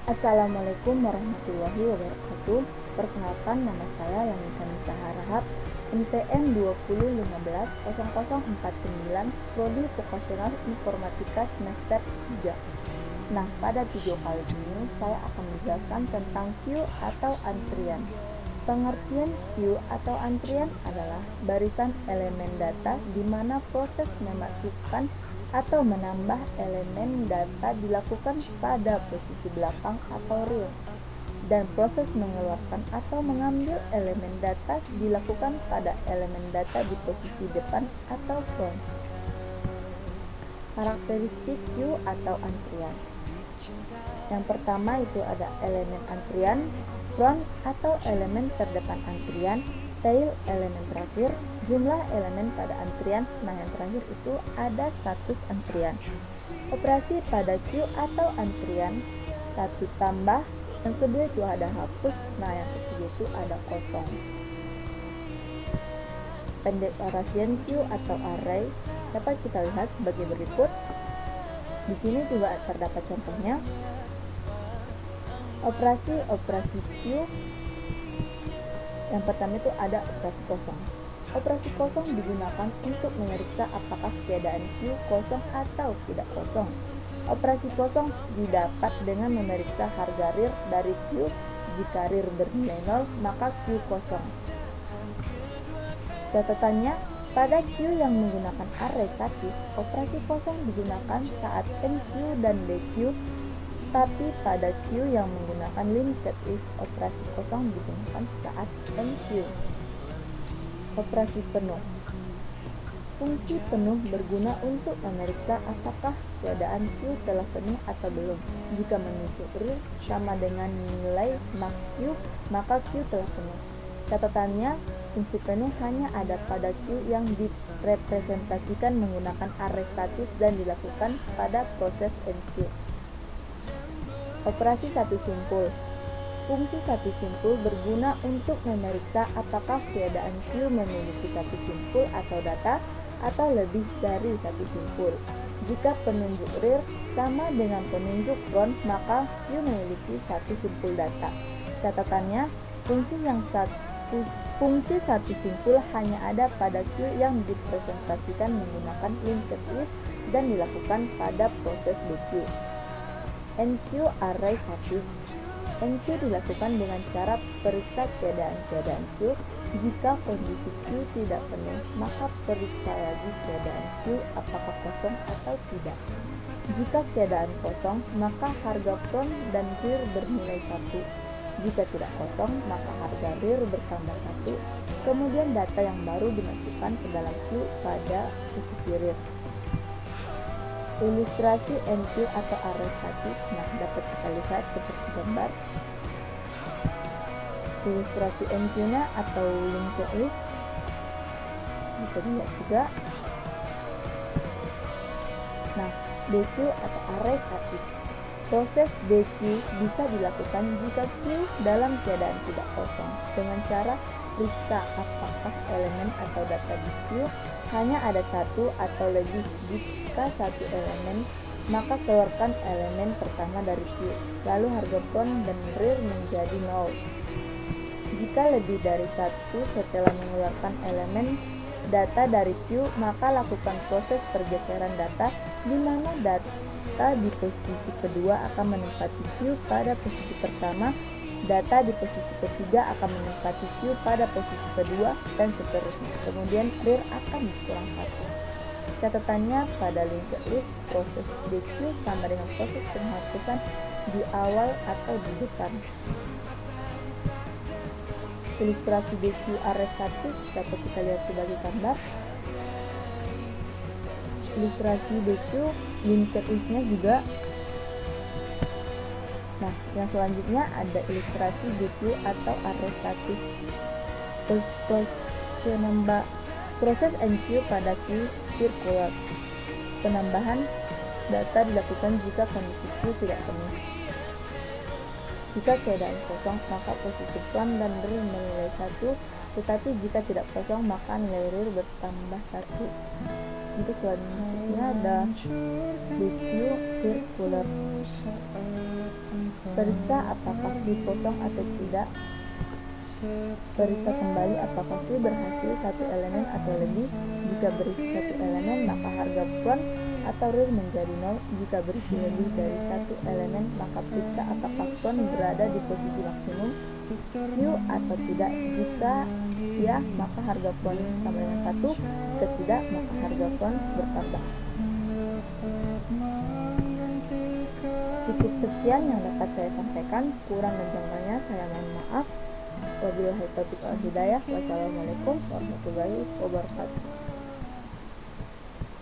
Assalamualaikum warahmatullahi wabarakatuh. Perkenalkan, nama saya Yanisa Nisa Harahap, NPM 20150049, Prodi Vokasional Informatika semester 3. Nah, pada video kali ini saya akan menjelaskan tentang queue atau antrian. Pengertian queue atau antrian adalah barisan elemen data di mana proses memasukkan atau menambah elemen data dilakukan pada posisi belakang atau real, dan proses mengeluarkan atau mengambil elemen data dilakukan pada elemen data di posisi depan atau front. Karakteristik queue atau antrian. Yang pertama itu ada elemen antrian, front atau elemen terdepan antrian, tail elemen terakhir, jumlah elemen pada antrian. Nah, yang terakhir itu ada status antrian. Operasi pada queue atau antrian, satu tambah, yang kedua itu ada hapus, nah yang ketiga itu ada kosong. Pendeklarasian queue atau array dapat kita lihat sebagai berikut. Di sini juga terdapat contohnya. Operasi queue. Yang pertama itu ada operasi kosong. Operasi kosong digunakan untuk memeriksa apakah keadaan queue kosong atau tidak kosong. Operasi kosong didapat dengan memeriksa harga real dari queue. Jika real bernilai 0, maka queue kosong. Catatannya, pada queue yang menggunakan array statis, operasi kosong digunakan saat enq dan dq. Tapi pada queue yang menggunakan linked list, operasi kosong digunakan saat enq. Operasi penuh. Fungsi penuh berguna untuk memeriksa apakah keadaan queue telah penuh atau belum. Jika menunjuk real sama dengan nilai max queue, maka queue telah penuh. Catatannya, fungsi penuh hanya ada pada queue yang direpresentasikan menggunakan array statis dan dilakukan pada proses enq. Operasi satu simpul. Fungsi satu simpul berguna untuk memeriksa apakah keadaan queue memiliki satu simpul atau data atau lebih dari satu simpul. Jika penunjuk real sama dengan penunjuk front, maka queue memiliki satu simpul data. Catatannya, fungsi satu simpul hanya ada pada queue yang dipresentasikan menggunakan linked list dan dilakukan pada proses dq. enq array statis. enq dilakukan dengan cara periksa keadaan queue. Jika kondisi queue tidak penuh, maka periksa lagi keadaan queue apakah kosong atau tidak. Jika keadaan kosong, maka harga front dan rear bernilai 1. Jika tidak kosong, maka harga rear bertambah 1. Kemudian data yang baru dimasukkan ke dalam queue pada posisi rear. Ilustrasi enq atau array statis. Nah, dapat kita lihat seperti gambar. Ilustrasi enq-nya atau linked list bisa dilihat juga. Nah, dq atau array statis. Proses dq bisa dilakukan jika queue dalam keadaan tidak kosong dengan cara periksa apakah elemen atau data di queue hanya ada satu atau lebih. Jika satu elemen, maka keluarkan elemen pertama dari queue, lalu harga front dan rear menjadi 0. Jika lebih dari satu setelah mengeluarkan elemen data dari queue, maka lakukan proses pergeseran data di mana data di posisi kedua akan menempati queue pada posisi pertama, data di posisi ketiga akan menempati queue pada posisi kedua, dan seterusnya. Kemudian rear akan berkurang 1. Catatannya, pada linked list, proses dq sama dengan proses penghapusan di awal atau di depan. Ilustrasi dq array statis dapat kita lihat sebagai gambar. Ilustrasi dq linked list-nya juga. Nah, yang selanjutnya ada ilustrasi dq atau array statis. Proses enq pada queue circular. Penambahan data dilakukan jika kondisi queue tidak penuh. Jika keadaan kosong, maka posisi front dan rear menilai 1, tetapi jika tidak kosong, maka nilai rear bertambah 1. Untuk selanjutnya ada dq circular. Periksa apakah Q kosong atau tidak. Periksa kembali apakah Q berhasil satu elemen atau lebih. Jika berisi satu elemen, maka harga front atau real menjadi 0. Jika berisi lebih dari satu elemen, maka periksa apakah front berada di posisi maksimum Q atau tidak. Jika ya, maka harga front sama dengan 1. Jika tidak, maka harga front bertambah. Cukup sekian yang dapat saya sampaikan. Kurang dan jangkauannya saya mohon maaf. Wabillahi taufiq wal hidayah. Wassalamualaikum warahmatullahi wabarakatuh.